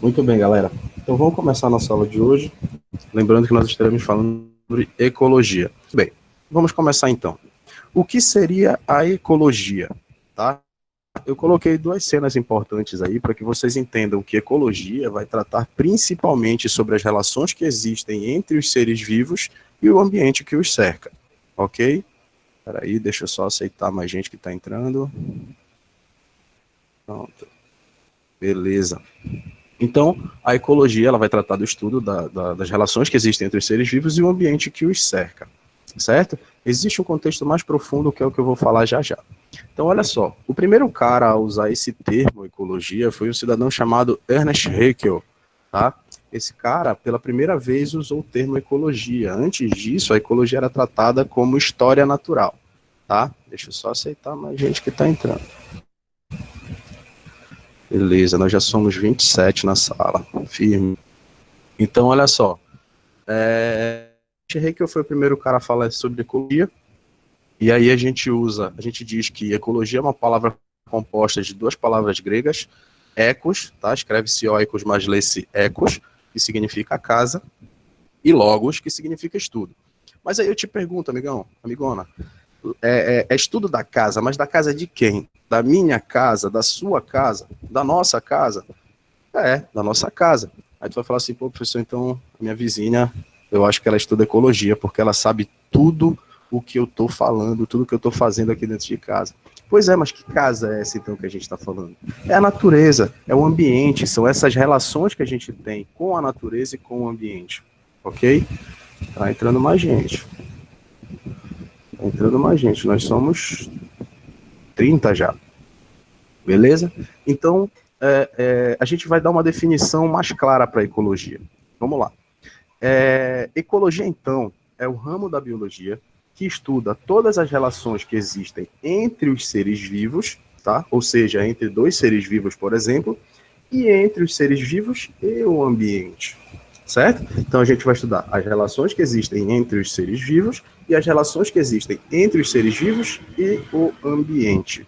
Muito bem, galera. Então vamos começar a nossa aula de hoje. Lembrando que nós estaremos falando sobre ecologia. Bem, vamos começar então. O que seria a ecologia? Tá? Eu coloquei duas cenas importantes aí para que vocês entendam que ecologia vai tratar principalmente sobre as relações que existem entre os seres vivos e o ambiente que os cerca. Ok? Espera aí, deixa eu só aceitar mais gente que está entrando. Pronto. Beleza. Então, a ecologia ela vai tratar do estudo das relações que existem entre os seres vivos e o ambiente que os cerca, certo? Existe um contexto mais profundo que é o que eu vou falar já já. Então, olha só, o primeiro cara a usar esse termo ecologia foi um cidadão chamado Ernest Haeckel, tá? Esse cara, pela primeira vez, usou o termo ecologia. Antes disso, a ecologia era tratada como história natural, tá? Deixa eu só aceitar mais gente que está entrando. Beleza, nós já somos 27 na sala, firme. Então, olha só, Haeckel foi o primeiro cara a falar sobre ecologia, e aí a gente diz que ecologia é uma palavra composta de duas palavras gregas, ecos, tá? Escreve-se oikos, mas lê-se ecos, que significa casa, e logos, que significa estudo. Mas aí eu te pergunto, amigão, amigona, é estudo da casa, mas da casa de quem? Da minha casa, da sua casa, da nossa casa? Da nossa casa. Aí tu vai falar assim, pô, professor, então a minha vizinha, eu acho que ela estuda ecologia, porque ela sabe tudo o que eu tô falando, tudo que eu tô fazendo aqui dentro de casa. Pois é, mas que casa é essa então que a gente está falando? É a natureza, é o ambiente, são essas relações que a gente tem com a natureza e com o ambiente, ok? Tá entrando mais gente. Tá entrando mais gente, nós somos 30 já, beleza? Então, a gente vai dar uma definição mais clara para a ecologia. Vamos lá. Ecologia, então, é o ramo da biologia que estuda todas as relações que existem entre os seres vivos, tá? Ou seja, entre dois seres vivos, por exemplo, e entre os seres vivos e o ambiente, certo? Então a gente vai estudar as relações que existem entre os seres vivos e as relações que existem entre os seres vivos e o ambiente,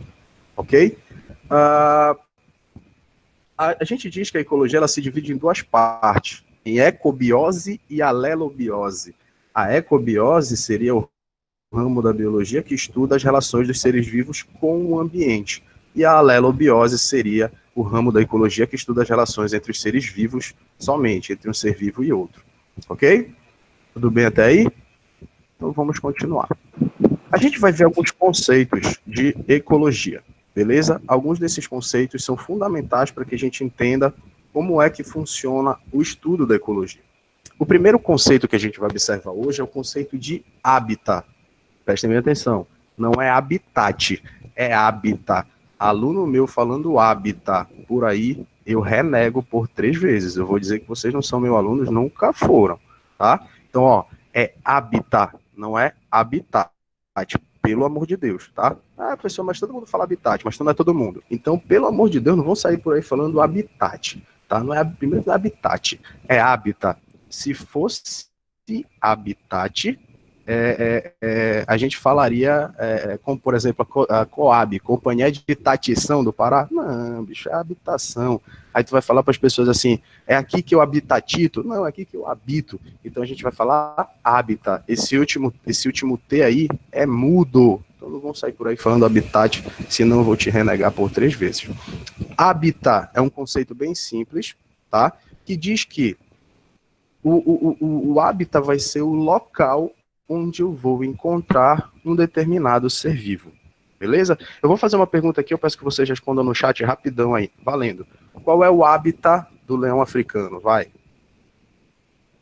ok? A gente diz que a ecologia ela se divide em duas partes, em ecobiose e alelobiose. A ecobiose seria o ramo da biologia que estuda as relações dos seres vivos com o ambiente. E a alelobiose seria o ramo da ecologia que estuda as relações entre os seres vivos somente, entre um ser vivo e outro. Ok? Tudo bem até aí? Então vamos continuar. A gente vai ver alguns conceitos de ecologia, beleza? Alguns desses conceitos são fundamentais para que a gente entenda como é que funciona o estudo da ecologia. O primeiro conceito que a gente vai observar hoje é o conceito de hábitat. Prestem bem atenção, não é habitat, é hábitat. Aluno meu falando hábitat por aí, eu renego por 3 vezes. Eu vou dizer que vocês não são meus alunos, nunca foram, tá? Então, ó, é habitat, não é habitat. Pelo amor de Deus, tá? Ah, professor, mas todo mundo fala habitat, mas não é todo mundo. Então, pelo amor de Deus, não vão sair por aí falando habitat, tá? Não é, primeiro não é habitat, é habitat. Se fosse habitat, a gente falaria, como por exemplo a Coab, Companhia de Tatição do Pará. Não, bicho, é habitação. Aí tu vai falar para as pessoas assim, é aqui que eu habitatito? Não, é aqui que eu habito. Então a gente vai falar habitat. Esse último T aí é mudo. Então não vão sair por aí falando habitat, senão eu vou te renegar por 3 vezes. Habitat é um conceito bem simples, tá? Que diz que o habitat vai ser o local onde eu vou encontrar um determinado ser vivo. Beleza? Eu vou fazer uma pergunta aqui, eu peço que vocês respondam no chat rapidão aí, valendo. Qual é o hábitat do leão africano? Vai. Se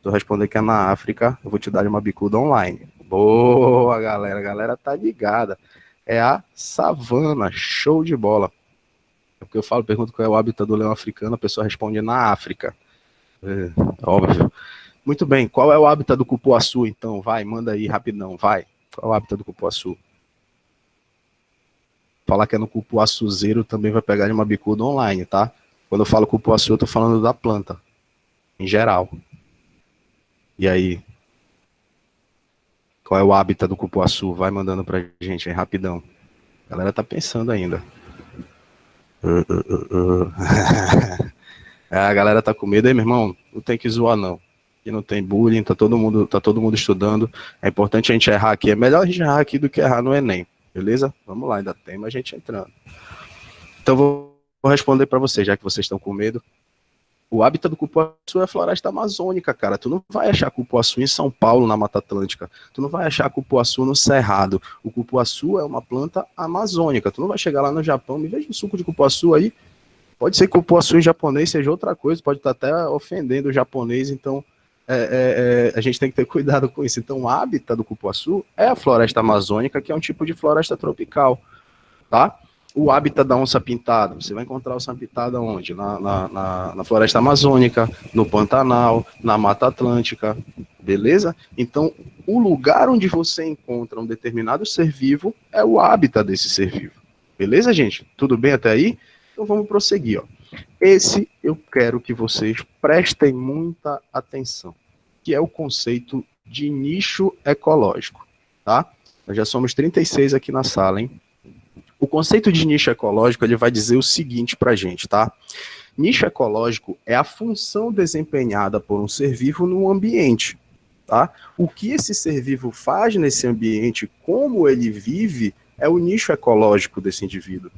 tu responder que é na África, eu vou te dar uma bicuda online. Boa, galera. A galera tá ligada. É a savana. Show de bola. É porque eu falo, pergunto qual é o hábitat do leão africano, a pessoa responde na África. É, óbvio. Muito bem, qual é o hábitat do cupuaçu, então? Vai, manda aí, rapidão, vai. Qual é o hábitat do cupuaçu? Falar que é no cupuaçuzeiro também vai pegar de uma bicuda online, tá? Quando eu falo cupuaçu, eu tô falando da planta, em geral. E aí, qual é o hábitat do cupuaçu? Vai mandando pra gente aí, rapidão. A galera tá pensando ainda. A galera tá com medo aí, meu irmão. Não tem que zoar, não. Aqui não tem bullying, tá todo mundo estudando. É importante a gente errar aqui. É melhor a gente errar aqui do que errar no Enem. Beleza? Vamos lá, ainda tem mais gente entrando. Então vou responder para vocês, já que vocês estão com medo. O hábitat do cupuaçu é a floresta amazônica, cara. Tu não vai achar cupuaçu em São Paulo, na Mata Atlântica. Tu não vai achar cupuaçu no Cerrado. O cupuaçu é uma planta amazônica. Tu não vai chegar lá no Japão, me veja um suco de cupuaçu aí. Pode ser que o cupuaçu em japonês seja outra coisa, pode estar até ofendendo o japonês, então a gente tem que ter cuidado com isso. Então o hábitat do cupuaçu é a floresta amazônica, que é um tipo de floresta tropical, tá? O hábitat da onça-pintada, você vai encontrar a onça-pintada onde? Na floresta amazônica, no Pantanal, na Mata Atlântica, beleza? Então, o lugar onde você encontra um determinado ser vivo é o hábitat desse ser vivo. Beleza, gente? Tudo bem até aí? Então vamos prosseguir, ó. Esse eu quero que vocês prestem muita atenção, que é o conceito de nicho ecológico, tá? Nós já somos 36 aqui na sala, hein? O conceito de nicho ecológico, ele vai dizer o seguinte pra gente, tá? Nicho ecológico é a função desempenhada por um ser vivo no ambiente, tá? O que esse ser vivo faz nesse ambiente, como ele vive, é o nicho ecológico desse indivíduo.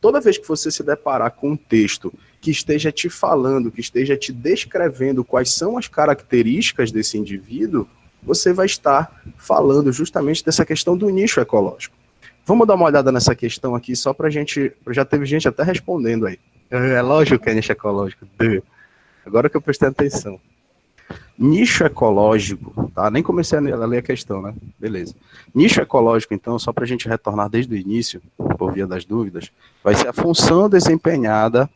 Toda vez que você se deparar com um texto que esteja te falando, que esteja te descrevendo quais são as características desse indivíduo, você vai estar falando justamente dessa questão do nicho ecológico. Vamos dar uma olhada nessa questão aqui, só pra gente... Já teve gente até respondendo aí. É lógico que é nicho ecológico. Agora que eu prestei atenção. Nicho ecológico, tá? Nem comecei a ler a questão, né? Beleza. Nicho ecológico, então, só pra gente retornar desde o início, por via das dúvidas, vai ser a função desempenhada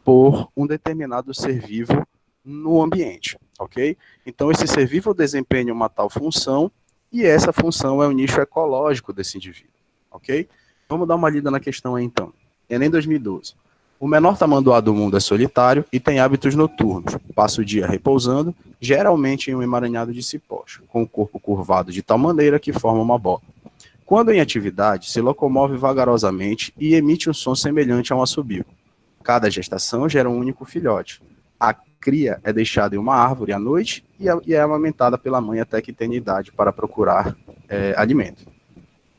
por um determinado ser vivo no ambiente, ok? Então, esse ser vivo desempenha uma tal função e essa função é o nicho ecológico desse indivíduo. Ok? Vamos dar uma lida na questão aí, então. Enem 2012. O menor tamanduá do mundo é solitário e tem hábitos noturnos. Passa o dia repousando, geralmente em um emaranhado de cipós, com o corpo curvado de tal maneira que forma uma bola. Quando em atividade, se locomove vagarosamente e emite um som semelhante a um assobio. Cada gestação gera um único filhote. A cria é deixada em uma árvore à noite e é amamentada pela mãe até que tenha idade para procurar alimento.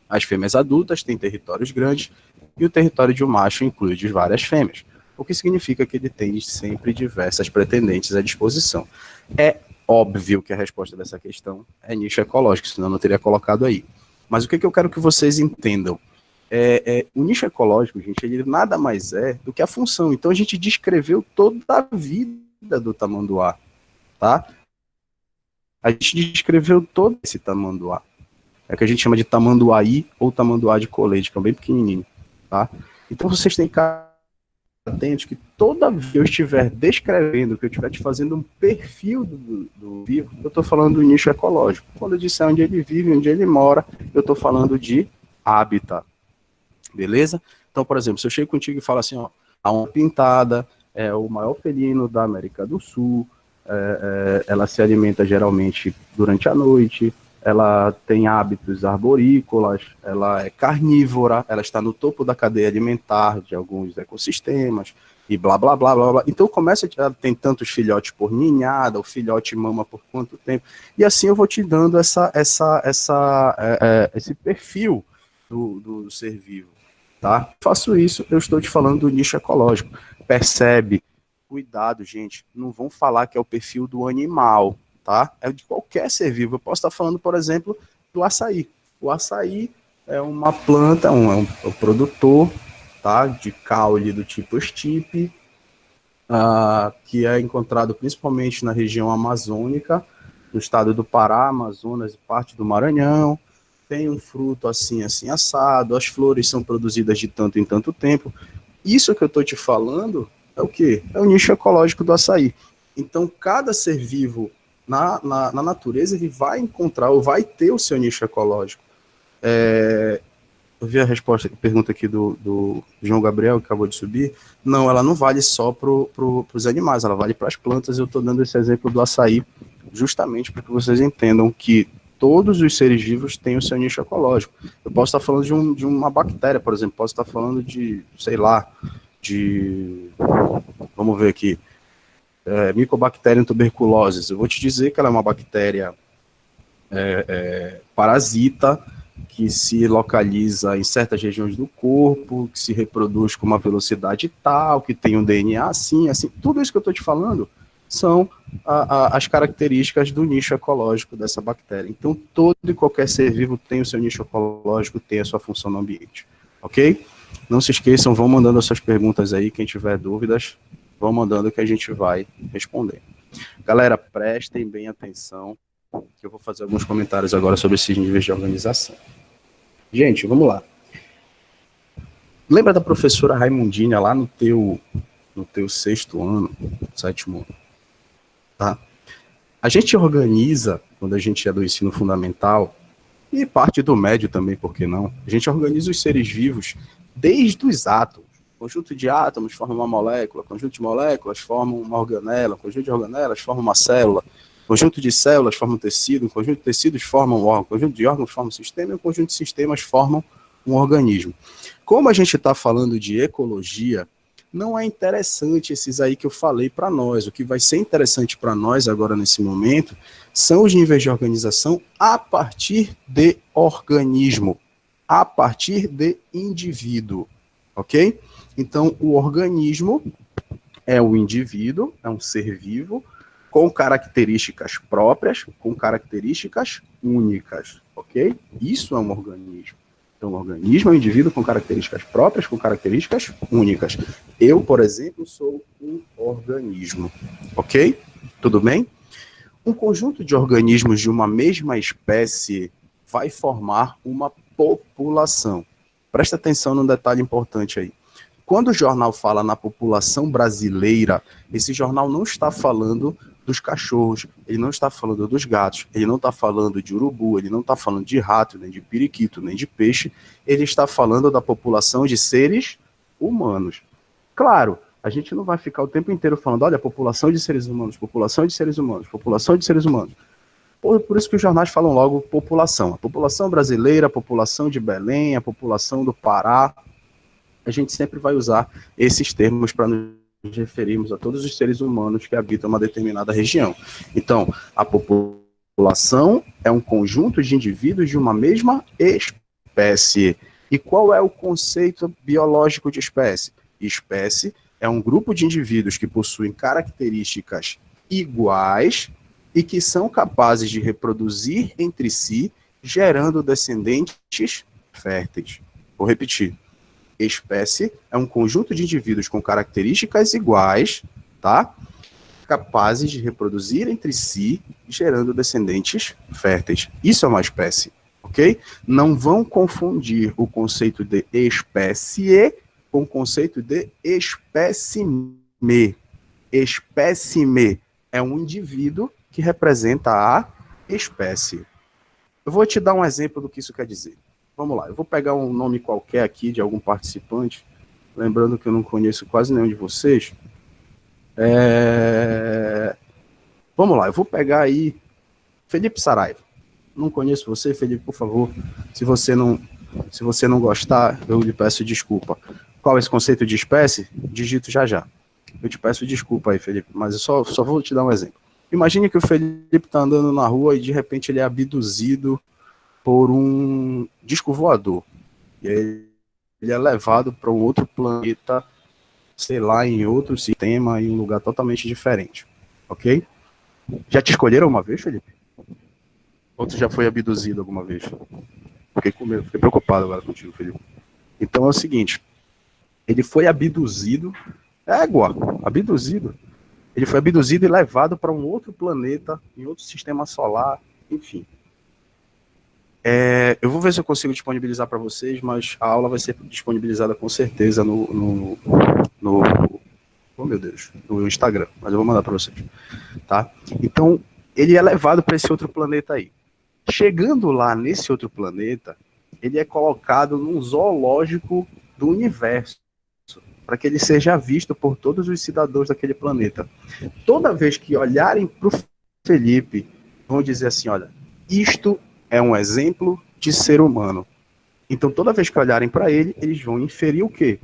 As fêmeas adultas têm territórios grandes e o território de um macho inclui de várias fêmeas, o que significa que ele tem sempre diversas pretendentes à disposição. É óbvio que a resposta dessa questão é nicho ecológico, senão eu não teria colocado aí. Mas o que eu quero que vocês entendam? O nicho ecológico, gente, ele nada mais é do que a função. Então a gente descreveu toda a vida do tamanduá, tá? A gente descreveu todo esse tamanduá. É o que a gente chama de tamanduaí ou tamanduá de colete, que é bem pequenininho, tá? Então vocês têm que ficar atentos que toda vez que eu estiver descrevendo, que eu estiver te fazendo um perfil do vivo, eu estou falando do nicho ecológico. Quando eu disser onde ele vive, onde ele mora, eu estou falando de hábitat, beleza? Então, por exemplo, se eu chego contigo e falo assim, ó, a onça pintada é o maior felino da América do Sul, ela se alimenta geralmente durante a noite, ela tem hábitos arborícolas, ela é carnívora, ela está no topo da cadeia alimentar de alguns ecossistemas, e blá, blá, blá, blá, blá. Então começa a ter tantos filhotes por ninhada, o filhote mama por quanto tempo, e assim eu vou te dando esse perfil do ser vivo, tá? Faço isso, eu estou te falando do nicho ecológico. Percebe? Cuidado, gente, não vão falar que é o perfil do animal, tá? É de qualquer ser vivo. Eu posso estar falando, por exemplo, do açaí. O açaí é uma planta, é um produtor, tá? De caule do tipo estipe, que é encontrado principalmente na região amazônica, no estado do Pará, Amazonas e parte do Maranhão. Tem um fruto assim, assim, assado. As flores são produzidas de tanto em tanto tempo. Isso que eu estou te falando é o quê? É o nicho ecológico do açaí. Então, cada ser vivo na natureza, ele vai encontrar ou vai ter o seu nicho ecológico. Eu vi a resposta, a pergunta aqui do João Gabriel, que acabou de subir. Não, ela não vale só para os animais, ela vale para as plantas. Eu estou dando esse exemplo do açaí justamente para que vocês entendam que todos os seres vivos têm o seu nicho ecológico. Eu posso estar falando de uma bactéria, por exemplo, posso estar falando de, sei lá, vamos ver aqui, Mycobacterium tuberculosis. Eu vou te dizer que ela é uma bactéria parasita, que se localiza em certas regiões do corpo, que se reproduz com uma velocidade tal, que tem um DNA assim, assim. Tudo isso que eu estou te falando são as características do nicho ecológico dessa bactéria. Então, todo e qualquer ser vivo tem o seu nicho ecológico, tem a sua função no ambiente. Ok? Não se esqueçam, vão mandando as suas perguntas aí, quem tiver dúvidas, vão mandando que a gente vai responder. Galera, prestem bem atenção, que eu vou fazer alguns comentários agora sobre esses níveis de organização. Gente, vamos lá. Lembra da professora Raimundinha lá no teu 6º ano, 7º ano? Tá? A gente organiza, quando a gente é do ensino fundamental, e parte do médio também, por que não? A gente organiza os seres vivos desde os átomos. Conjunto de átomos forma uma molécula, conjunto de moléculas forma uma organela, conjunto de organelas forma uma célula, conjunto de células forma um tecido, um conjunto de tecidos forma um órgão, um conjunto de órgãos forma um sistema e um conjunto de sistemas formam um organismo. Como a gente está falando de ecologia, não é interessante esses aí que eu falei para nós. O que vai ser interessante para nós agora nesse momento são os níveis de organização a partir de organismo, a partir de indivíduo, ok? Então, o organismo é o indivíduo, é um ser vivo, com características próprias, com características únicas, ok? Isso é um organismo. Então, o organismo é um indivíduo com características próprias, com características únicas. Eu, por exemplo, sou um organismo, ok? Tudo bem? Um conjunto de organismos de uma mesma espécie vai formar uma população. Presta atenção num detalhe importante aí. Quando o jornal fala na população brasileira, esse jornal não está falando dos cachorros, ele não está falando dos gatos, ele não está falando de urubu, ele não está falando de rato, nem de periquito, nem de peixe, ele está falando da população de seres humanos. Claro, a gente não vai ficar o tempo inteiro falando, olha, população de seres humanos, população de seres humanos, população de seres humanos. Por isso que os jornais falam logo população. A população brasileira, a população de Belém, a população do Pará. A gente sempre vai usar esses termos para nos referirmos a todos os seres humanos que habitam uma determinada região. Então, a população é um conjunto de indivíduos de uma mesma espécie. E qual é o conceito biológico de espécie? Espécie é um grupo de indivíduos que possuem características iguais e que são capazes de reproduzir entre si, gerando descendentes férteis. Vou repetir. Espécie é um conjunto de indivíduos com características iguais, tá? Capazes de reproduzir entre si, gerando descendentes férteis. Isso é uma espécie, ok? Não vão confundir o conceito de espécie com o conceito de espécime. Espécime é um indivíduo que representa a espécie. Eu vou te dar um exemplo do que isso quer dizer. Vamos lá, eu vou pegar um nome qualquer aqui de algum participante, lembrando que eu não conheço quase nenhum de vocês. Vamos lá, eu vou pegar aí Felipe Saraiva. Não conheço você, Felipe, por favor. Se você não gostar, eu lhe peço desculpa. Qual é esse conceito de espécie? Digito já já. Eu te peço desculpa aí, Felipe, mas eu só vou te dar um exemplo. Imagine que o Felipe está andando na rua e de repente ele é abduzido por um disco voador. E aí ele é levado para um outro planeta, sei lá, em outro sistema, em um lugar totalmente diferente. Ok? Já te escolheram uma vez, Felipe? Ou tu já foi abduzido alguma vez? Fiquei com medo, fiquei preocupado agora contigo, Felipe. Então é o seguinte, ele foi abduzido, abduzido. Ele foi abduzido e levado para um outro planeta, em outro sistema solar, enfim. Eu vou ver se eu consigo disponibilizar para vocês, mas a aula vai ser disponibilizada com certeza no Instagram, mas eu vou mandar para vocês, tá? Então, ele é levado para esse outro planeta aí. Chegando lá nesse outro planeta, ele é colocado num zoológico do universo, para que ele seja visto por todos os cidadãos daquele planeta. Toda vez que olharem para o Felipe, vão dizer assim, olha, isto é um exemplo de ser humano. Então, toda vez que olharem para ele, eles vão inferir o quê?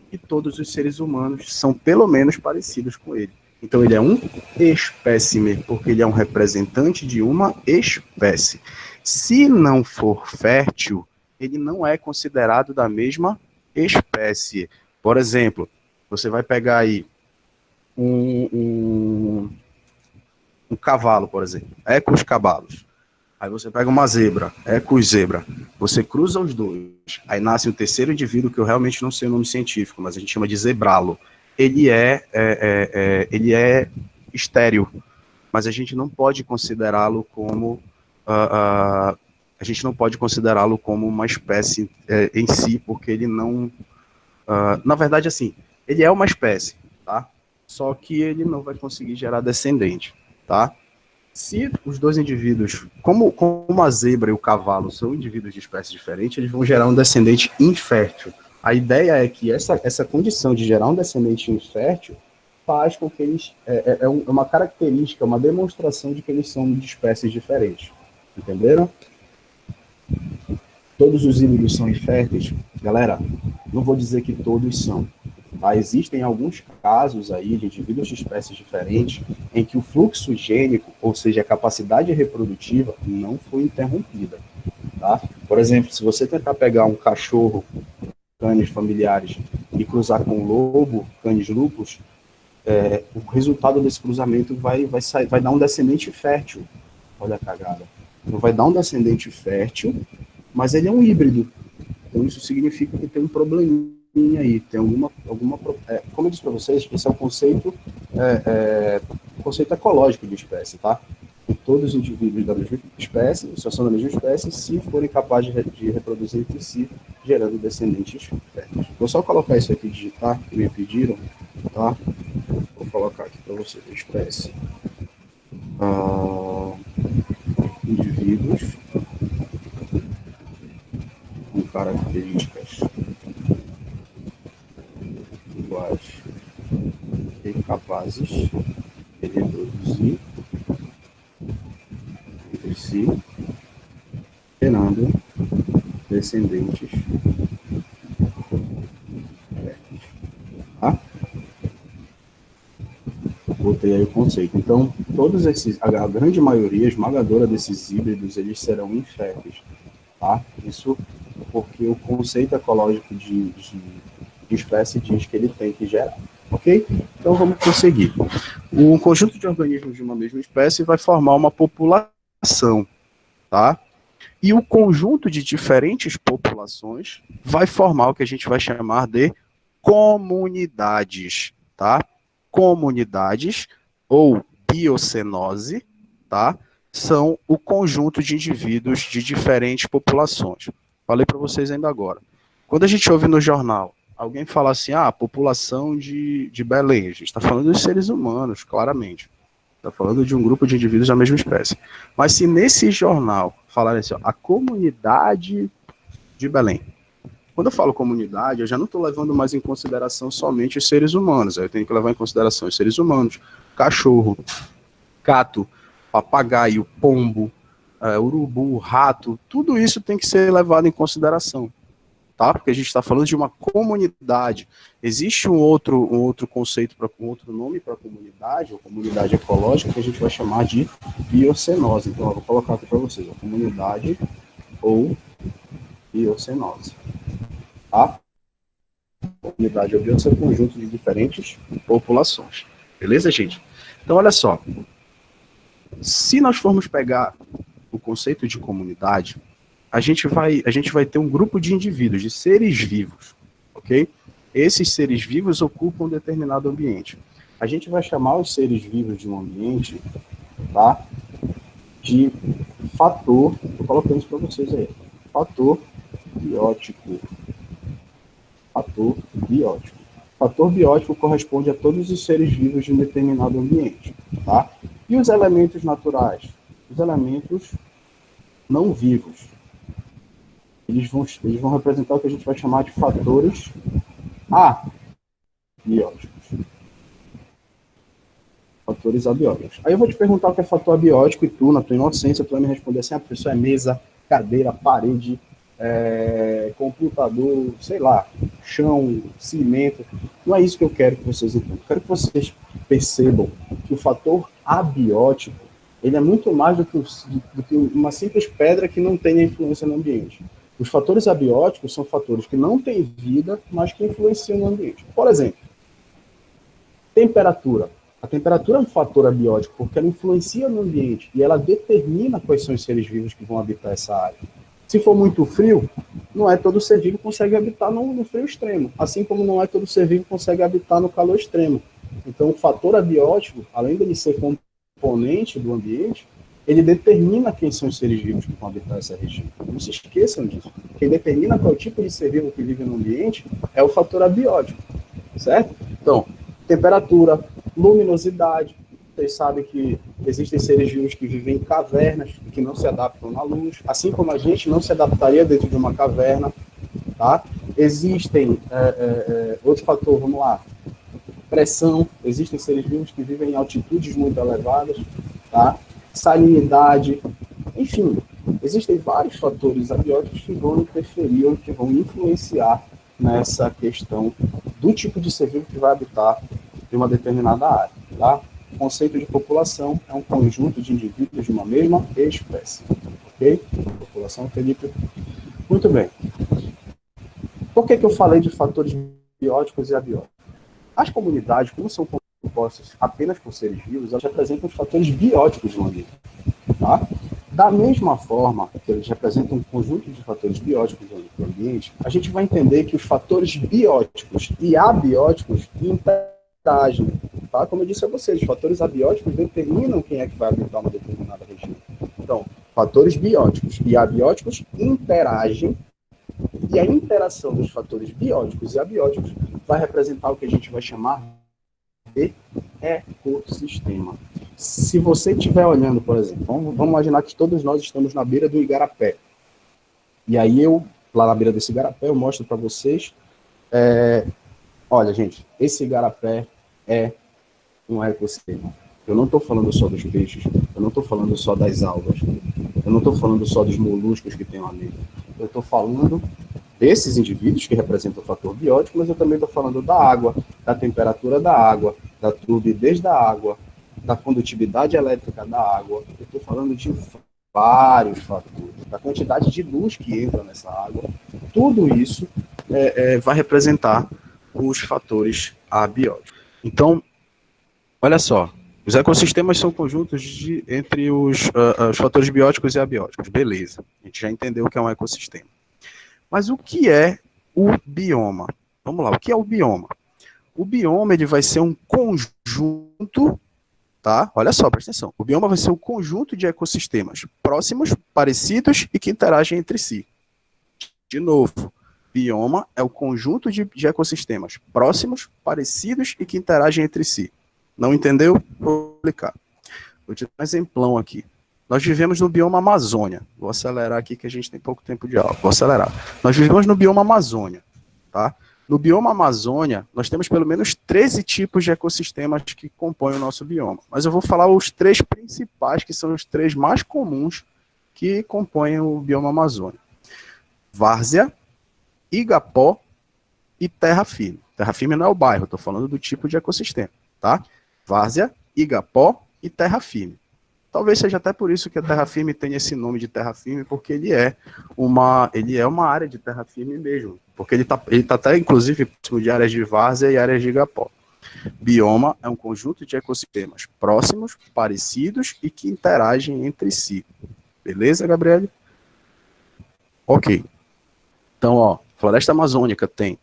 Que todos os seres humanos são pelo menos parecidos com ele. Então, ele é um espécime, porque ele é um representante de uma espécie. Se não for fértil, ele não é considerado da mesma espécie. Por exemplo, você vai pegar aí um cavalo, por exemplo, Equus cavalos. Aí você pega uma zebra, Equus zebra. Você cruza os dois. Aí nasce um terceiro indivíduo que eu realmente não sei o nome científico, mas a gente chama de zebralo. Ele é estéril, mas a gente não pode considerá-lo como a gente não pode considerá-lo como uma espécie em si, porque ele não, na verdade, assim, ele é uma espécie, tá? Só que ele não vai conseguir gerar descendente, tá? Se os dois indivíduos, como a zebra e o cavalo são indivíduos de espécies diferentes, eles vão gerar um descendente infértil. A ideia é que essa condição de gerar um descendente infértil faz com que eles. Uma característica, uma demonstração de que eles são de espécies diferentes. Entenderam? Todos os híbridos são inférteis? Galera, não vou dizer que todos são. Tá? Existem alguns casos aí de indivíduos de espécies diferentes em que o fluxo gênico, ou seja, a capacidade reprodutiva, não foi interrompida. Tá? Por exemplo, se você tentar pegar um cachorro, canis familiares, e cruzar com um lobo, canis lupus, o resultado desse cruzamento vai dar um descendente fértil. Olha a cagada. Então vai dar um descendente fértil, mas ele é um híbrido. Então isso significa que tem um probleminha aí, tem alguma como eu disse para vocês, esse é um conceito ecológico de espécie, tá? E todos os indivíduos da mesma espécie, só são da mesma espécie, se forem capazes de reproduzir entre si, gerando descendentes férteis. Vou só colocar isso aqui, digitar, que me pediram, tá? Vou colocar aqui para vocês, espécie. Indivíduos com características iguais e capazes de reproduzir entre si, gerando descendentes férteis. Tá? Botei aí o conceito. Então, todos esses, a grande maioria, esmagadora desses híbridos, eles serão inférteis. Tá? Isso porque o conceito ecológico de espécie diz que ele tem que gerar. Ok? Então vamos prosseguir. Um conjunto de organismos de uma mesma espécie vai formar uma população. Tá? E o conjunto de diferentes populações vai formar o que a gente vai chamar de comunidades. Tá? Comunidades ou biocenose, tá? São o conjunto de indivíduos de diferentes populações. Falei para vocês ainda agora. Quando a gente ouve no jornal alguém falar assim, a população de Belém, a gente está falando dos seres humanos, claramente. Está falando de um grupo de indivíduos da mesma espécie. Mas se nesse jornal falarem assim, a comunidade de Belém, quando eu falo comunidade, eu já não estou levando mais em consideração somente os seres humanos, eu tenho que levar em consideração os seres humanos, cachorro, gato, papagaio, pombo, urubu, rato, tudo isso tem que ser levado em consideração, tá? Porque a gente está falando de uma comunidade. Existe um outro conceito, um outro nome para a comunidade, ou comunidade ecológica, que a gente vai chamar de biocenose. Então, eu vou colocar aqui para vocês, a comunidade ou biocenose. Tá? Comunidade ou biota é um conjunto de diferentes populações. Beleza, gente? Então, olha só. Se nós formos pegar o conceito de comunidade, a gente vai ter um grupo de indivíduos, de seres vivos, ok? Esses seres vivos ocupam um determinado ambiente. A gente vai chamar os seres vivos de um ambiente, tá? De fator, estou colocando isso para vocês aí, fator biótico. Fator biótico. Fator biótico corresponde a todos os seres vivos de um determinado ambiente, tá? E os elementos naturais? Os elementos não vivos. Eles vão representar o que a gente vai chamar de fatores abióticos. Fatores abióticos. Aí eu vou te perguntar o que é fator abiótico e tu, na tua inocência, tu vai me responder assim, a pessoa é mesa, cadeira, parede, computador, sei lá, chão, cimento. Não é isso que eu quero que vocês entendam. Eu quero que vocês percebam que o fator abiótico, ele é muito mais do que uma simples pedra que não tem influência no ambiente. Os fatores abióticos são fatores que não têm vida, mas que influenciam no ambiente. Por exemplo, temperatura. A temperatura é um fator abiótico porque ela influencia no ambiente e ela determina quais são os seres vivos que vão habitar essa área. Se for muito frio, não é todo ser vivo que consegue habitar no frio extremo, assim como não é todo ser vivo que consegue habitar no calor extremo. Então, o fator abiótico, além de ele ser componente do ambiente, ele determina quem são os seres vivos que vão habitar essa região. Não se esqueçam disso. Quem determina qual tipo de ser vivo que vive no ambiente é o fator abiótico, certo? Então, temperatura, luminosidade. Vocês sabem que existem seres vivos que vivem em cavernas e que não se adaptam na luz, assim como a gente não se adaptaria dentro de uma caverna, tá? Existem outro fator, vamos lá, pressão. Existem seres vivos que vivem em altitudes muito elevadas, tá? Salinidade, enfim, existem vários fatores abióticos que vão interferir ou que vão influenciar nessa questão do tipo de ser vivo que vai habitar em uma determinada área, tá? O conceito de população é um conjunto de indivíduos de uma mesma espécie, ok? População, Felipe. Muito bem. Por que eu falei de fatores bióticos e abióticos? As comunidades, como são compostas apenas por seres vivos, elas representam os fatores bióticos do ambiente, tá? Da mesma forma que eles representam um conjunto de fatores bióticos do ambiente, a gente vai entender que os fatores bióticos e abióticos interagem, tá? Como eu disse a vocês, os fatores abióticos determinam quem é que vai habitar uma determinada região. Então, fatores bióticos e abióticos interagem, e a interação dos fatores bióticos e abióticos vai representar o que a gente vai chamar de ecossistema. Se você estiver olhando, por exemplo, vamos imaginar que todos nós estamos na beira do igarapé. E aí lá na beira desse igarapé, eu mostro para vocês, olha, gente, esse igarapé é um ecossistema. Eu não estou falando só dos peixes, eu não estou falando só das algas, eu não estou falando só dos moluscos que tem lá dentro. Eu estou falando desses indivíduos que representam o fator biótico, mas eu também estou falando da água, da temperatura da água, da turbidez da água, da condutividade elétrica da água. Eu estou falando de vários fatores, da quantidade de luz que entra nessa água. Tudo isso vai representar os fatores abióticos. Então, olha só, os ecossistemas são conjuntos entre os fatores bióticos e abióticos. Beleza, a gente já entendeu o que é um ecossistema. Mas o que é o bioma? Vamos lá, o que é o bioma? O bioma ele vai ser um conjunto, tá? Olha só, presta atenção. O bioma vai ser um conjunto de ecossistemas próximos, parecidos e que interagem entre si. De novo, bioma é o conjunto de ecossistemas próximos, parecidos e que interagem entre si. Não entendeu? Vou explicar. Vou te dar um exemplão aqui. Nós vivemos no bioma Amazônia. Vou acelerar aqui que a gente tem pouco tempo de aula. Vou acelerar. Nós vivemos no bioma Amazônia, tá? No bioma Amazônia, nós temos pelo menos 13 tipos de ecossistemas que compõem o nosso bioma. Mas eu vou falar os 3 principais, que são os 3 mais comuns que compõem o bioma Amazônia. Várzea, igapó e terra firme. Terra firme não é o bairro, estou falando do tipo de ecossistema, tá? Várzea, igapó e terra firme. Talvez seja até por isso que a terra firme tem esse nome de terra firme, porque ele é uma área de terra firme mesmo, porque ele tá até, inclusive, próximo de áreas de várzea e áreas de igapó. Bioma é um conjunto de ecossistemas próximos, parecidos e que interagem entre si. Beleza, Gabriele? Ok. Então, ó, floresta amazônica tem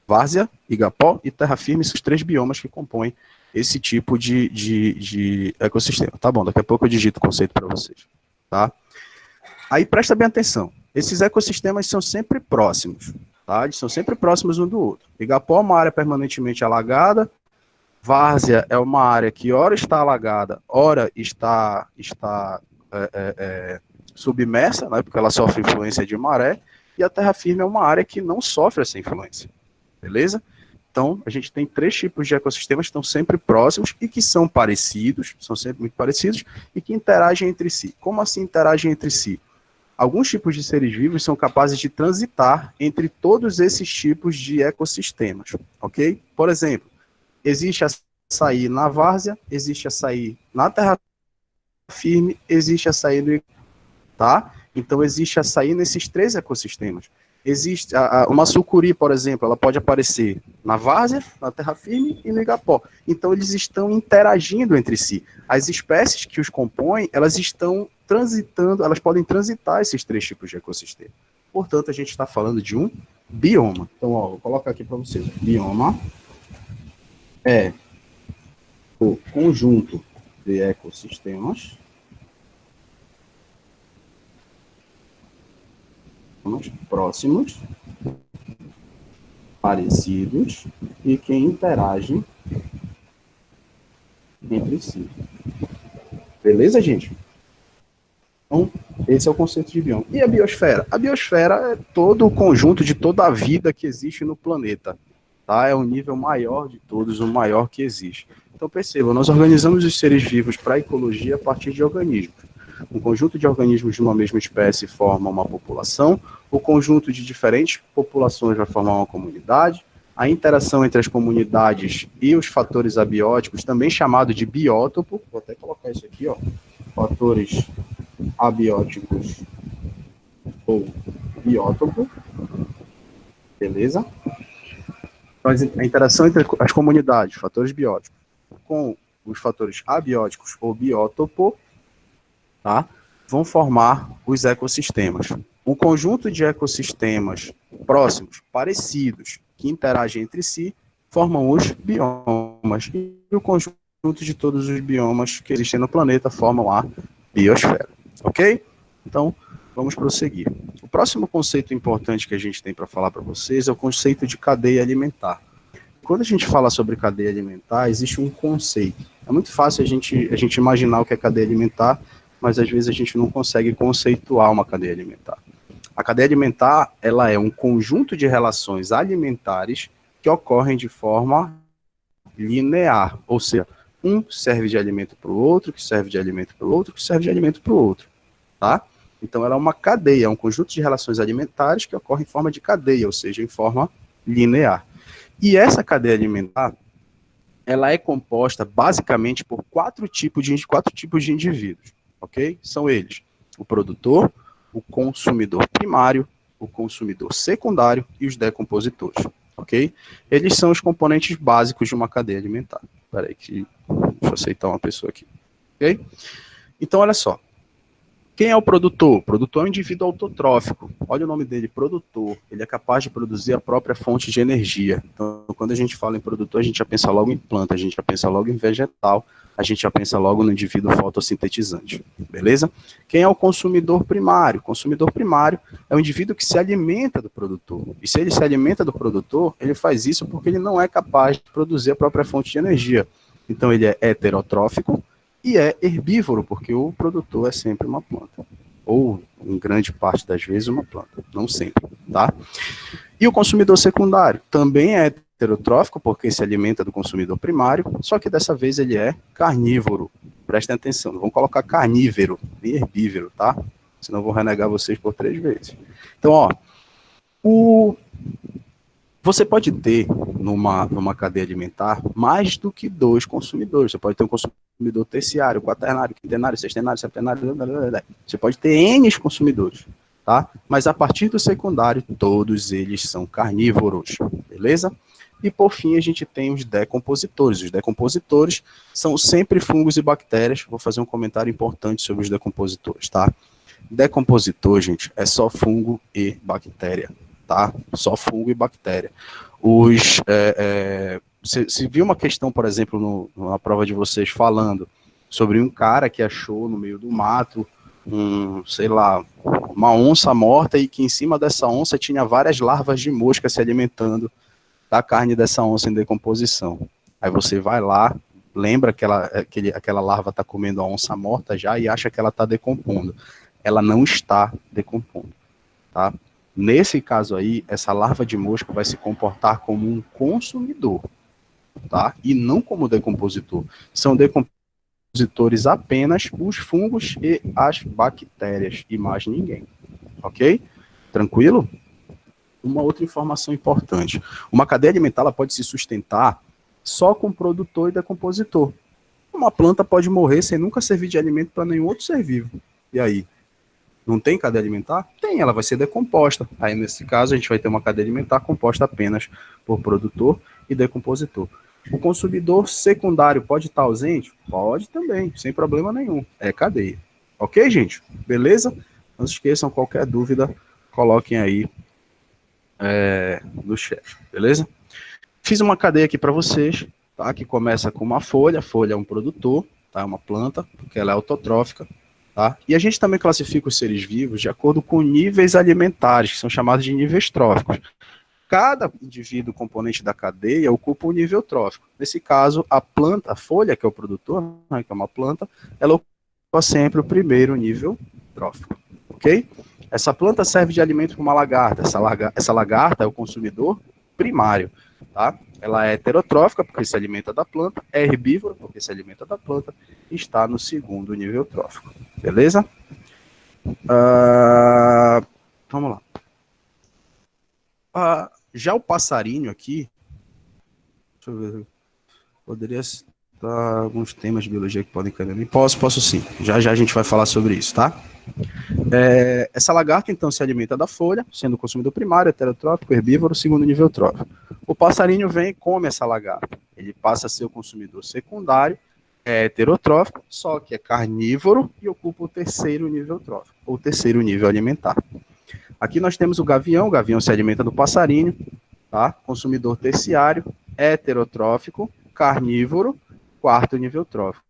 várzea, igapó e terra firme, esses 3 biomas que compõem esse tipo de ecossistema. Tá bom, daqui a pouco eu digito o conceito para vocês. Tá? Aí presta bem atenção. Esses ecossistemas são sempre próximos. Tá? Eles são sempre próximos um do outro. Igapó é uma área permanentemente alagada. Várzea é uma área que ora está alagada, ora está submersa, né, porque ela sofre influência de maré. E a terra firme é uma área que não sofre essa influência. Beleza? Então, a gente tem 3 tipos de ecossistemas que estão sempre próximos e que são parecidos, são sempre muito parecidos, e que interagem entre si. Como assim interagem entre si? Alguns tipos de seres vivos são capazes de transitar entre todos esses tipos de ecossistemas, ok? Por exemplo, existe açaí na várzea, existe açaí na terra firme, existe açaí no... Tá? Então, existe açaí nesses 3 ecossistemas. Existe uma sucuri, por exemplo, ela pode aparecer na várzea, na terra firme e no igapó. Então, eles estão interagindo entre si. As espécies que os compõem, elas estão transitando, elas podem transitar esses 3 tipos de ecossistema. Portanto, a gente está falando de um bioma. Então, ó, vou colocar aqui para vocês. Bioma é o conjunto de ecossistemas próximos, parecidos e que interagem entre si. Beleza, gente? Então, esse é o conceito de bioma. E a biosfera? A biosfera é todo o conjunto de toda a vida que existe no planeta. Tá? É o nível maior de todos, o maior que existe. Então, perceba, nós organizamos os seres vivos para a ecologia a partir de organismos. Um conjunto de organismos de uma mesma espécie forma uma população, o conjunto de diferentes populações vai formar uma comunidade, a interação entre as comunidades e os fatores abióticos, também chamado de biótopo, vou até colocar isso aqui, ó, fatores abióticos ou biótopo, beleza? Então, a interação entre as comunidades, fatores bióticos, com os fatores abióticos ou biótopo, tá? Vão formar os ecossistemas. Um conjunto de ecossistemas próximos, parecidos, que interagem entre si, formam os biomas. E o conjunto de todos os biomas que existem no planeta formam a biosfera. Ok? Então, vamos prosseguir. O próximo conceito importante que a gente tem para falar para vocês é o conceito de cadeia alimentar. Quando a gente fala sobre cadeia alimentar, existe um conceito. É muito fácil a gente imaginar o que é cadeia alimentar, mas às vezes a gente não consegue conceituar uma cadeia alimentar. A cadeia alimentar, ela é um conjunto de relações alimentares que ocorrem de forma linear, ou seja, um serve de alimento para o outro, que serve de alimento para o outro, que serve de alimento para o outro, tá? Então ela é uma cadeia, é um conjunto de relações alimentares que ocorre em forma de cadeia, ou seja, em forma linear. E essa cadeia alimentar, ela é composta basicamente por quatro tipos de indivíduos, ok? São eles: o produtor, o consumidor primário, o consumidor secundário e os decompositores, ok? Eles são os componentes básicos de uma cadeia alimentar. Espera aí que deixa eu aceitar uma pessoa aqui, ok? Então, olha só. Quem é o produtor? O produtor é um indivíduo autotrófico. Olha o nome dele, produtor. Ele é capaz de produzir a própria fonte de energia. Então, quando a gente fala em produtor, a gente já pensa logo em planta, a gente já pensa logo em vegetal, a gente já pensa logo no indivíduo fotossintetizante. Beleza? Quem é o consumidor primário? O consumidor primário é o indivíduo que se alimenta do produtor. E se ele se alimenta do produtor, ele faz isso porque ele não é capaz de produzir a própria fonte de energia. Então, ele é heterotrófico e é herbívoro, porque o produtor é sempre uma planta. Ou, em grande parte das vezes, uma planta. Não sempre, tá? E o consumidor secundário também é heterotrófico, porque se alimenta do consumidor primário, só que dessa vez ele é carnívoro. Prestem atenção, não vão colocar carnívoro, nem herbívoro, tá? Senão eu vou renegar vocês por 3 vezes. Então, ó, você pode ter, numa cadeia alimentar, mais do que 2 consumidores. Você pode ter um consumidor terciário, quaternário, quintenário, sextenário, septenário, blá, blá, blá, blá. Você pode ter N consumidores, tá? Mas a partir do secundário, todos eles são carnívoros, beleza? E por fim, a gente tem os decompositores. Os decompositores são sempre fungos e bactérias. Vou fazer um comentário importante sobre os decompositores, tá? Decompositor, gente, é só fungo e bactéria, tá? Só fungo e bactéria. Se viu uma questão, por exemplo, na prova de vocês, falando sobre um cara que achou no meio do mato, sei lá, uma onça morta e que em cima dessa onça tinha várias larvas de mosca se alimentando da carne dessa onça em decomposição. Aí você vai lá, lembra que aquela larva está comendo a onça morta já e acha que ela está decompondo. Ela não está decompondo, tá? Nesse caso aí, essa larva de mosca vai se comportar como um consumidor, tá? E não como decompositor. São decompositores decompositores apenas os fungos e as bactérias, e mais ninguém. Ok? Tranquilo? Uma outra informação importante. Uma cadeia alimentar ela pode se sustentar só com produtor e decompositor. Uma planta pode morrer sem nunca servir de alimento para nenhum outro ser vivo. E aí? Não tem cadeia alimentar? Tem, ela vai ser decomposta. Aí, nesse caso, a gente vai ter uma cadeia alimentar composta apenas por produtor e decompositor. O consumidor secundário pode estar ausente? Pode também, sem problema nenhum. É cadeia. Ok, gente? Beleza? Não se esqueçam, qualquer dúvida, coloquem aí no chat, beleza? Fiz uma cadeia aqui para vocês, tá? Que começa com uma folha. A folha é um produtor, tá? É uma planta, porque ela é autotrófica. Tá? E a gente também classifica os seres vivos de acordo com níveis alimentares, que são chamados de níveis tróficos. Cada indivíduo componente da cadeia ocupa um nível trófico. Nesse caso, a planta, a folha, que é o produtor, né, que é uma planta, ela ocupa sempre o primeiro nível trófico. Ok? Essa planta serve de alimento para uma lagarta. Essa lagarta é o consumidor primário. Tá? Ela é heterotrófica, porque se alimenta da planta, é herbívora, porque se alimenta da planta, e está no segundo nível trófico. Beleza? Vamos lá. Já o passarinho aqui, deixa eu ver, poderia citar alguns temas de biologia que podem cair em. Posso sim. Já a gente vai falar sobre isso, tá? Essa lagarta, então, se alimenta da folha, sendo o consumidor primário, heterotrófico, herbívoro, segundo nível trófico. O passarinho vem e come essa lagarta. Ele passa a ser o consumidor secundário, é heterotrófico, só que é carnívoro e ocupa o terceiro nível trófico, ou terceiro nível alimentar. Aqui nós temos o gavião se alimenta do passarinho, tá? Consumidor terciário, heterotrófico, carnívoro, quarto nível trófico.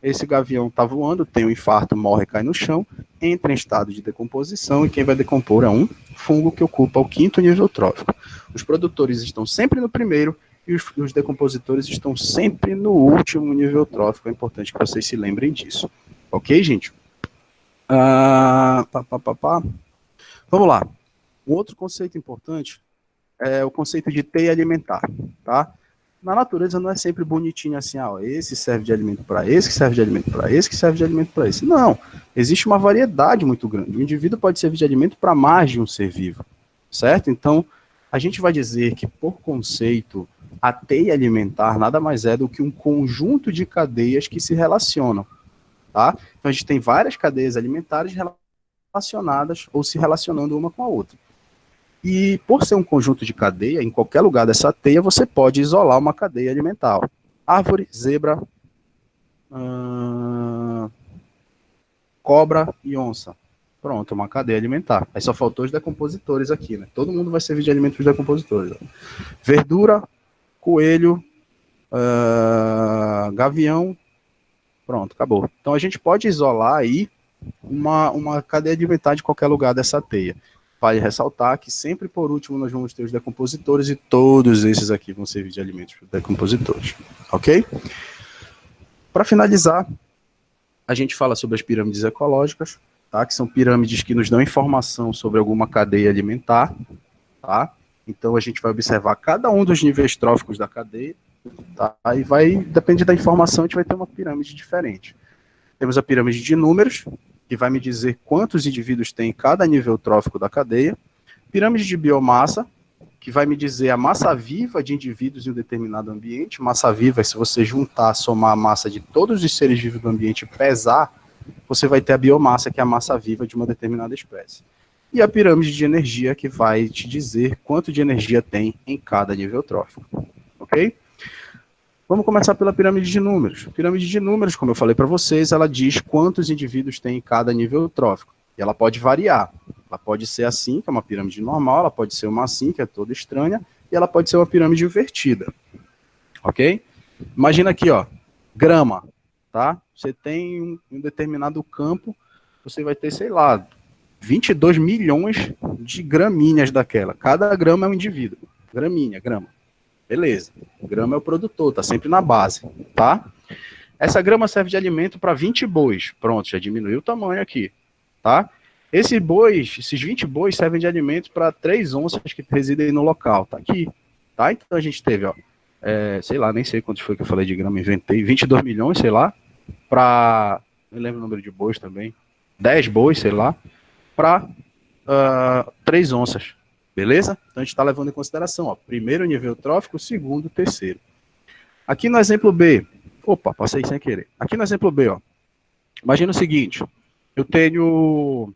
Esse gavião está voando, tem um infarto, morre, cai no chão, entra em estado de decomposição e quem vai decompor é um fungo que ocupa o quinto nível trófico. Os produtores estão sempre no primeiro e os decompositores estão sempre no último nível trófico. É importante que vocês se lembrem disso. Ok, gente? Vamos lá. Um outro conceito importante é o conceito de teia alimentar, tá? Na natureza não é sempre bonitinho assim, esse serve de alimento para esse, que serve de alimento para esse, que serve de alimento para esse. Não, existe uma variedade muito grande. O indivíduo pode servir de alimento para mais de um ser vivo, certo? Então, a gente vai dizer que, por conceito, a teia alimentar nada mais é do que um conjunto de cadeias que se relacionam, tá? Então, a gente tem várias cadeias alimentares relacionadas ou se relacionando uma com a outra. E por ser um conjunto de cadeia, em qualquer lugar dessa teia, você pode isolar uma cadeia alimentar. Árvore, zebra, cobra e onça. Pronto, uma cadeia alimentar. Aí só faltou os decompositores aqui, né? Todo mundo vai servir de alimento para os decompositores. Verdura, coelho, gavião. Pronto, acabou. Então a gente pode isolar aí uma cadeia alimentar de qualquer lugar dessa teia. Vale ressaltar que sempre por último nós vamos ter os decompositores e todos esses aqui vão servir de alimentos para os decompositores, ok? Para finalizar, a gente fala sobre as pirâmides ecológicas, tá? Que são pirâmides que nos dão informação sobre alguma cadeia alimentar, tá? Então a gente vai observar cada um dos níveis tróficos da cadeia, tá? E vai, depende da informação, a gente vai ter uma pirâmide diferente. Temos a pirâmide de números, que vai me dizer quantos indivíduos tem em cada nível trófico da cadeia. Pirâmide de biomassa, que vai me dizer a massa viva de indivíduos em um determinado ambiente. Massa viva é se você juntar, somar a massa de todos os seres vivos do ambiente e pesar, você vai ter a biomassa, que é a massa viva de uma determinada espécie. E a pirâmide de energia, que vai te dizer quanto de energia tem em cada nível trófico. Ok? Vamos começar pela pirâmide de números. A pirâmide de números, como eu falei para vocês, ela diz quantos indivíduos tem em cada nível trófico. E ela pode variar. Ela pode ser assim, que é uma pirâmide normal, ela pode ser uma assim, que é toda estranha, e ela pode ser uma pirâmide invertida. Ok? Imagina aqui, ó, grama, tá? Você tem um determinado campo, você vai ter, sei lá, 22 milhões de gramíneas daquela. Cada grama é um indivíduo. Gramínea, grama. Beleza, grama é o produtor, tá sempre na base, tá? Essa grama serve de alimento para 20 bois. Pronto, já diminuiu o tamanho aqui, tá? Esses 20 bois servem de alimento para 3 onças que residem no local, tá aqui, tá? Então a gente teve, ó, sei lá, nem sei quanto foi que eu falei de grama, inventei, 22 milhões, sei lá, para, não lembro o número de bois também, 10 bois, sei lá, para 3 onças, beleza? Então a gente está levando em consideração, ó, primeiro nível trófico, segundo, terceiro. Aqui no exemplo B, opa, passei sem querer. Aqui no exemplo B, ó, imagina o seguinte, eu tenho,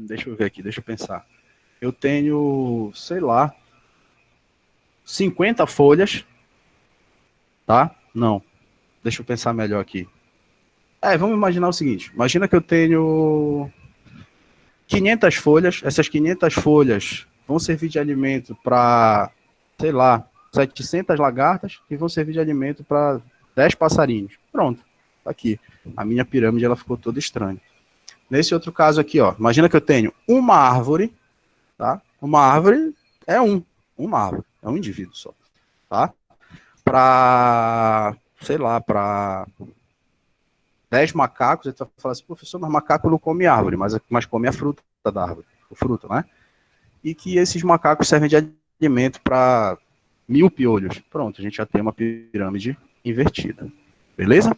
deixa eu ver aqui, deixa eu pensar. Eu tenho, sei lá, 50 folhas, tá? Não, deixa eu pensar melhor aqui. Vamos imaginar o seguinte, imagina que eu tenho 500 folhas, essas 500 folhas vão servir de alimento para, sei lá, 700 lagartas e vão servir de alimento para 10 passarinhos. Pronto, tá aqui. A minha pirâmide ela ficou toda estranha. Nesse outro caso aqui, ó, imagina que eu tenho uma árvore, tá? Uma árvore é uma árvore, é um indivíduo só, tá? Para, sei lá, para 10 macacos, você vai falar assim, professor, mas macaco não come árvore, mas come a fruta da árvore, o fruto, né? E que esses macacos servem de alimento para 1000 piolhos. Pronto, a gente já tem uma pirâmide invertida. Beleza?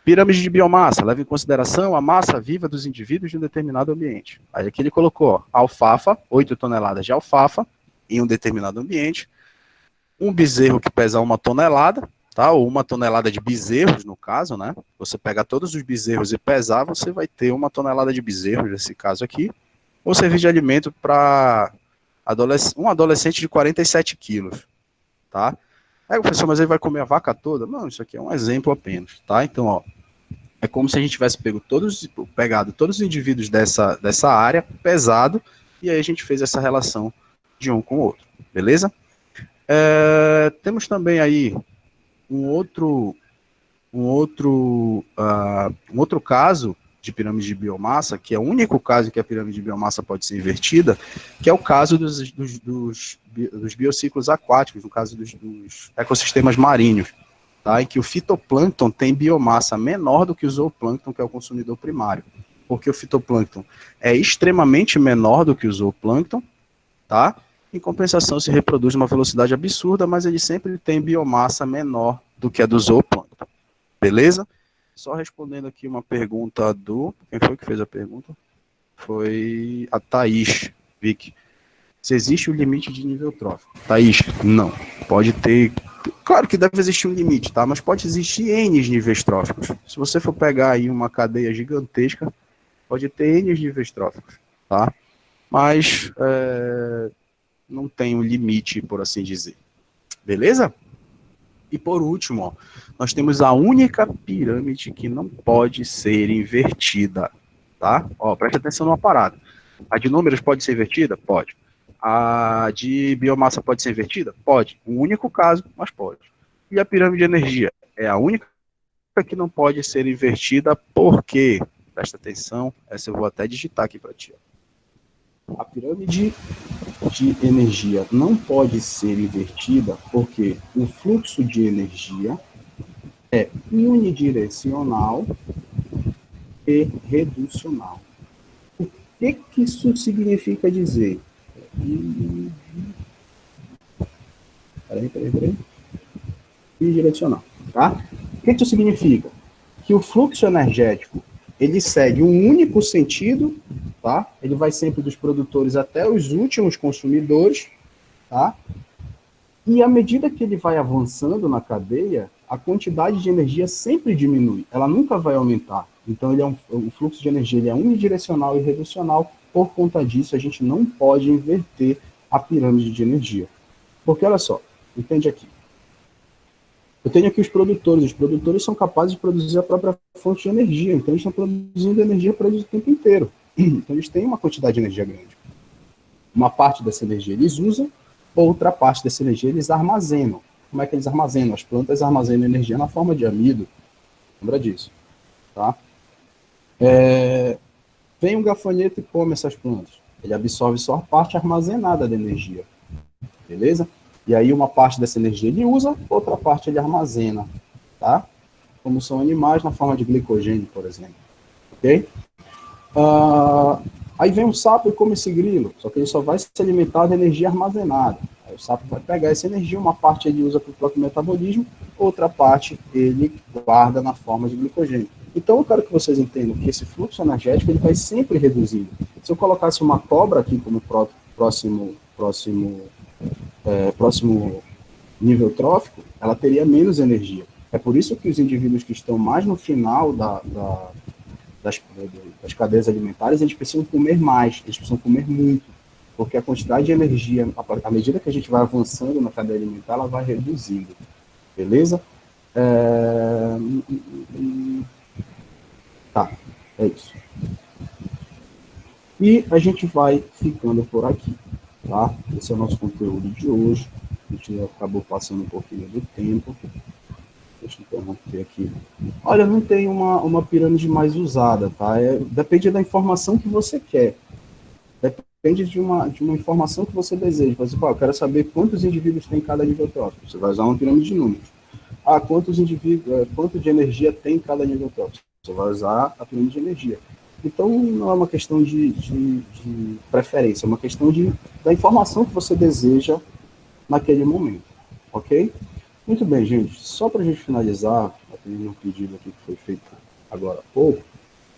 Pirâmide de biomassa, leva em consideração a massa viva dos indivíduos de um determinado ambiente. Aí aqui ele colocou, ó, alfafa, 8 toneladas de alfafa em um determinado ambiente, um bezerro que pesa 1 tonelada, tá? Ou 1 tonelada de bezerros, no caso, né? Você pega todos os bezerros e pesar, você vai ter 1 tonelada de bezerros, nesse caso aqui, ou servir de alimento para um adolescente de 47 quilos, tá? Aí, professor, mas ele vai comer a vaca toda? Não, isso aqui é um exemplo apenas, tá? Então, ó, é como se a gente tivesse pegado todos os indivíduos dessa área, pesado, e aí a gente fez essa relação de um com o outro, beleza? Temos também aí um outro caso de pirâmide de biomassa, que é o único caso que a pirâmide de biomassa pode ser invertida, que é o caso dos biociclos aquáticos, no caso dos ecossistemas marinhos, tá? Em que o fitoplâncton tem biomassa menor do que o zooplâncton, que é o consumidor primário, porque o fitoplâncton é extremamente menor do que o zooplâncton, tá? Em compensação, se reproduz uma velocidade absurda, mas ele sempre tem biomassa menor do que a do zooplâncton. Beleza? Só respondendo aqui uma pergunta do... Quem foi que fez a pergunta? Foi a Thaís, Vic. Se existe um limite de nível trófico? Thaís, não. Pode ter... Claro que deve existir um limite, tá? Mas pode existir N níveis tróficos. Se você for pegar aí uma cadeia gigantesca, pode ter N níveis tróficos, tá? Mas não tem um limite, por assim dizer. Beleza? E por último, ó, nós temos a única pirâmide que não pode ser invertida, tá? Ó, preste atenção numa parada. A de números pode ser invertida? Pode. A de biomassa pode ser invertida? Pode. Um único caso, mas pode. E a pirâmide de energia? É a única que não pode ser invertida, porque, presta atenção, essa eu vou até digitar aqui para ti. Ó. A pirâmide de energia não pode ser invertida porque o fluxo de energia é unidirecional e reducional. O que isso significa dizer? Peraí. Unidirecional, tá? O que isso significa? Que o fluxo energético ele segue um único sentido, tá? Ele vai sempre dos produtores até os últimos consumidores, tá? E à medida que ele vai avançando na cadeia, a quantidade de energia sempre diminui, ela nunca vai aumentar. Então, o fluxo de energia ele é unidirecional e reducional. Por conta disso, a gente não pode inverter a pirâmide de energia. Porque, olha só, entende aqui. Eu tenho aqui os produtores são capazes de produzir a própria fonte de energia, então eles estão produzindo energia para eles o tempo inteiro. Então eles têm uma quantidade de energia grande. Uma parte dessa energia eles usam, outra parte dessa energia eles armazenam. Como é que eles armazenam? As plantas armazenam energia na forma de amido. Lembra disso, tá? Vem um gafanhoto e come essas plantas. Ele absorve só a parte armazenada da energia. Beleza? E aí uma parte dessa energia ele usa, outra parte ele armazena, tá? Como são animais na forma de glicogênio, por exemplo. Ok? Aí vem um sapo e come esse grilo, só que ele só vai se alimentar da energia armazenada. Aí o sapo vai pegar essa energia, uma parte ele usa para o próprio metabolismo, outra parte ele guarda na forma de glicogênio. Então, eu quero que vocês entendam que esse fluxo energético ele vai sempre reduzindo. Se eu colocasse uma cobra aqui como próximo nível trófico, ela teria menos energia. É por isso que os indivíduos que estão mais no final das cadeias alimentares, eles precisam comer mais, eles precisam comer muito, porque a quantidade de energia, à medida que a gente vai avançando na cadeia alimentar, ela vai reduzindo. Beleza? Tá, é isso. E a gente vai ficando por aqui, tá? Esse é o nosso conteúdo de hoje. A gente acabou passando um pouquinho do tempo. Deixa eu interromper aqui. Olha, não tem uma pirâmide mais usada, tá? Depende da informação que você quer. Depende de uma informação que você deseja. Por exemplo, eu quero saber quantos indivíduos tem cada nível trófico. Você vai usar uma pirâmide de números. Quanto de energia tem cada nível trófico? Você vai usar a pirâmide de energia. Então, não é uma questão de preferência, é uma questão da informação que você deseja naquele momento, ok? Muito bem, gente. Só para a gente finalizar, atendendo um pedido aqui que foi feito agora há pouco,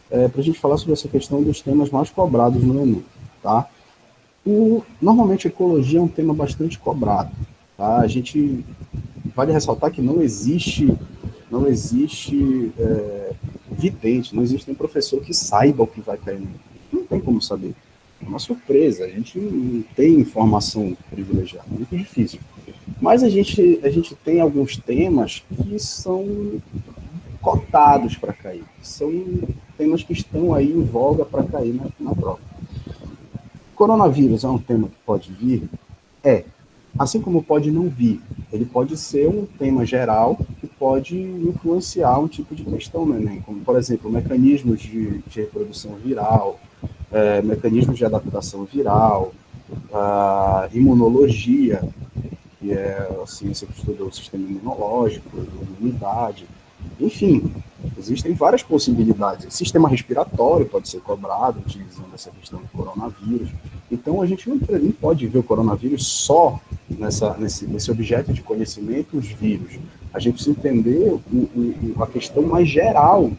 para a gente falar sobre essa questão dos temas mais cobrados no Enem, tá? Normalmente, ecologia é um tema bastante cobrado, tá? A gente vale ressaltar que não existe vidente, não existe nenhum professor que saiba o que vai cair no Enem. Não tem como saber. É uma surpresa, a gente não tem informação privilegiada, é muito difícil. Mas a gente tem alguns temas que são cotados para cair, são temas que estão aí em voga para cair na prova. Coronavírus é um tema que pode vir? Assim como pode não vir. Ele pode ser um tema geral que pode influenciar um tipo de questão no Enem, como, por exemplo, mecanismos de reprodução viral, mecanismos de adaptação viral, imunologia, que é a ciência que estuda o sistema imunológico, a imunidade. Enfim, existem várias possibilidades. O sistema respiratório pode ser cobrado, utilizando essa questão do coronavírus. Então, a gente não pode ver o coronavírus só nesse objeto de conhecimento, os vírus. A gente precisa entender a questão mais geral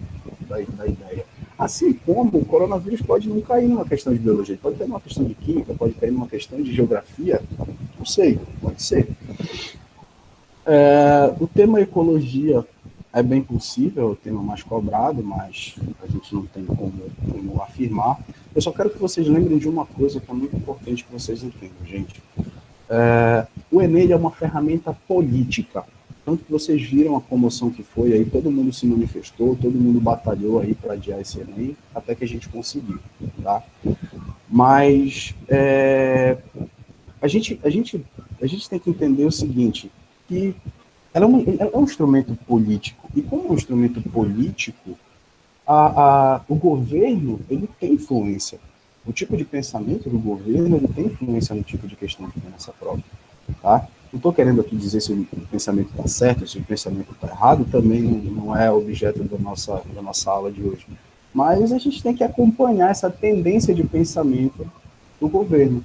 da ideia. Assim como o coronavírus pode não cair numa questão de biologia, pode cair numa questão de química, pode cair numa questão de geografia, não sei, pode ser. O tema ecologia é bem possível, é o tema mais cobrado, mas a gente não tem como afirmar. Eu só quero que vocês lembrem de uma coisa que é muito importante que vocês entendam, gente. O Enem é uma ferramenta política. Tanto que vocês viram a comoção que foi, aí todo mundo se manifestou, todo mundo batalhou aí para adiar esse Enem, até que a gente conseguiu, tá? Mas a gente tem que entender o seguinte, que ela é um instrumento político, e como é um instrumento político, o governo ele tem influência. O tipo de pensamento do governo ele tem influência no tipo de questão que tem nessa prova, tá? Não estou querendo aqui dizer se o pensamento está certo, se o pensamento está errado, também não é objeto da nossa aula de hoje. Mas a gente tem que acompanhar essa tendência de pensamento do governo,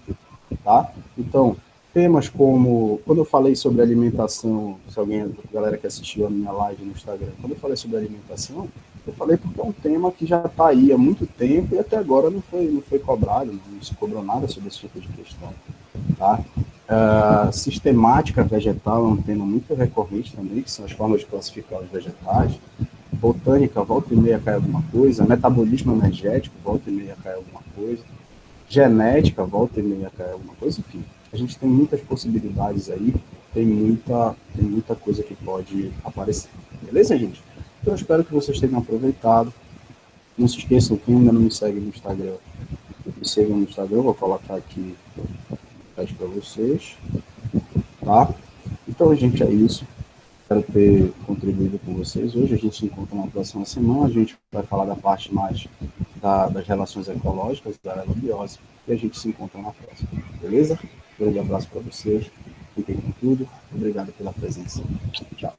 tá? Então, temas como, quando eu falei sobre alimentação, se a galera que assistiu a minha live no Instagram, quando eu falei sobre alimentação, eu falei porque é um tema que já está aí há muito tempo e até agora não foi cobrado, não se cobrou nada sobre esse tipo de questão, tá? Sistemática vegetal é um tema muito recorrente também, que são as formas de classificar os vegetais. Botânica, volta e meia cai alguma coisa. Metabolismo energético, volta e meia cai alguma coisa. Genética, volta e meia cai alguma coisa. Enfim, a gente tem muitas possibilidades aí, tem muita coisa que pode aparecer. Beleza, gente? Então, eu espero que vocês tenham aproveitado. Não se esqueçam, quem ainda não me segue no Instagram, me sigam no Instagram, vou colocar aqui para vocês, tá? Então, gente, é isso. Espero ter contribuído com vocês. Hoje a gente se encontra na próxima semana. A gente vai falar da parte mais das relações ecológicas, da alelobiose, e a gente se encontra na próxima. Beleza? Um grande abraço para vocês. Fiquem com tudo. Obrigado pela presença. Tchau.